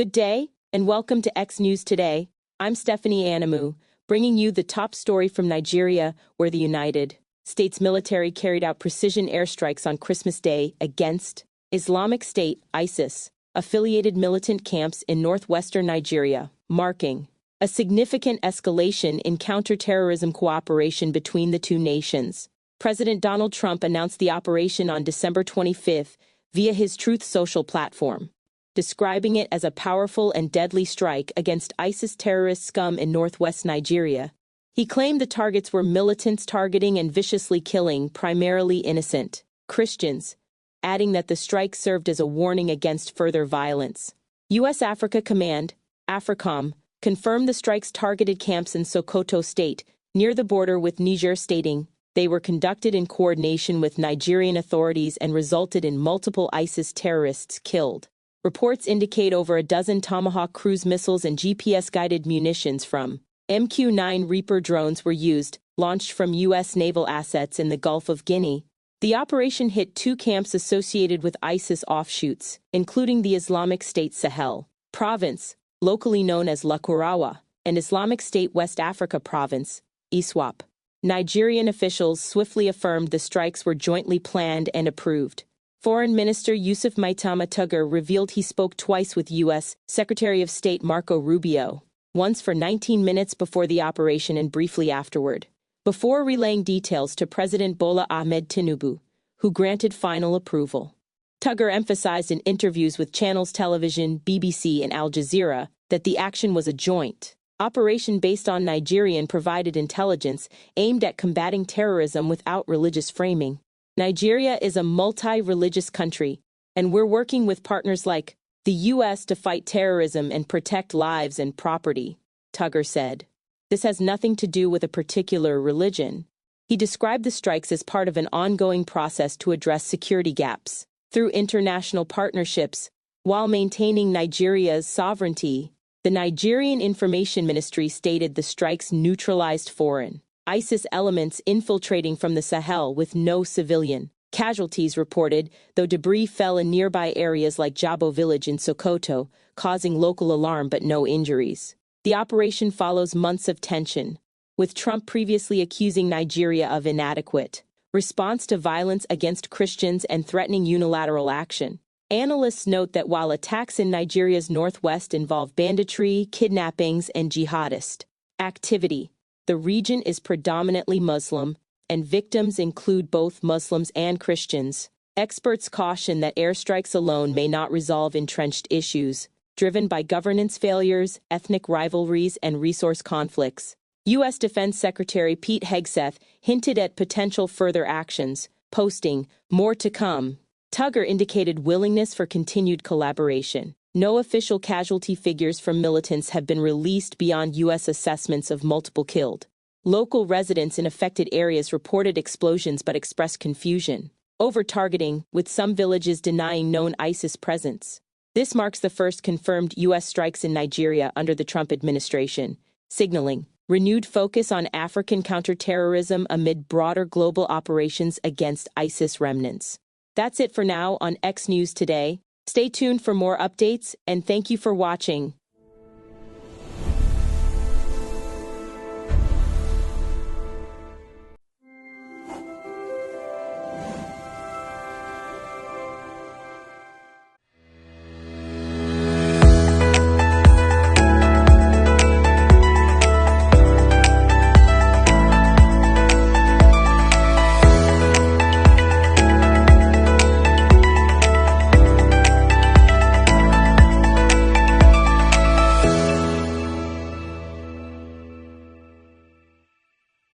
Good day, and welcome to X News Today. I'm Stephanie Anamu, bringing you the top story from Nigeria, where the United States military carried out precision airstrikes on Christmas Day against Islamic State, ISIS, affiliated militant camps in northwestern Nigeria, marking a significant escalation in counterterrorism cooperation between the two nations. President Donald Trump announced the operation on December 25 via his Truth Social platform, describing it as a powerful and deadly strike against ISIS Terrorist Scum in northwest Nigeria. He claimed the targets were militants targeting and viciously killing primarily innocent Christians, adding that the strike served as a warning against further violence. U.S. Africa Command, AFRICOM, confirmed the strikes targeted camps in Sokoto State, near the border with Niger, stating they were conducted in coordination with Nigerian authorities and resulted in multiple ISIS terrorists killed. Reports indicate over a dozen Tomahawk cruise missiles and GPS-guided munitions from MQ-9 Reaper drones were used, launched from U.S. naval assets in the Gulf of Guinea. The operation hit two camps associated with ISIS offshoots, including the Islamic State-Sahel Province, locally known as Lakurawa, and Islamic State-West Africa Province, ISWAP. Nigerian officials swiftly affirmed the strikes were jointly planned and approved. Foreign Minister Yusuf Maitama Tuggar revealed he spoke twice with U.S. Secretary of State Marco Rubio, once for 19 minutes before the operation and briefly afterward, before relaying details to President Bola Ahmed Tinubu, who granted final approval. Tuggar emphasized in interviews with channels television, BBC, and Al Jazeera that the action was a joint operation based on Nigerian-provided intelligence aimed at combating terrorism without religious framing. Nigeria is a multi-religious country, and we're working with partners like the U.S. to fight terrorism and protect lives and property, Tuggar said. This has nothing to do with a particular religion. He described the strikes as part of an ongoing process to address security gaps through international partnerships, while maintaining Nigeria's sovereignty. The Nigerian Information Ministry stated the strikes neutralized foreign ISIS elements infiltrating from the Sahel with no civilian casualties reported, though debris fell in nearby areas like Jabo village in Sokoto, causing local alarm but no injuries. The operation follows months of tension, with Trump previously accusing Nigeria of inadequate response to violence against Christians and threatening unilateral action. Analysts note that while attacks in Nigeria's northwest involve banditry, kidnappings, and jihadist activity, the region is predominantly Muslim, and victims include both Muslims and Christians. Experts caution that airstrikes alone may not resolve entrenched issues, driven by governance failures, ethnic rivalries, and resource conflicts. U.S. Defense Secretary Pete Hegseth hinted at potential further actions, posting, "More to come." Tuggar indicated willingness for continued collaboration. No official casualty figures from militants have been released beyond U.S. assessments of multiple killed. Local residents in affected areas reported explosions but expressed confusion over targeting, with some villages denying known ISIS presence. This marks the first confirmed U.S. strikes in Nigeria under the Trump administration, signaling renewed focus on African counterterrorism amid broader global operations against ISIS remnants. That's it for now on X News Today. Stay tuned for more updates, and thank you for watching.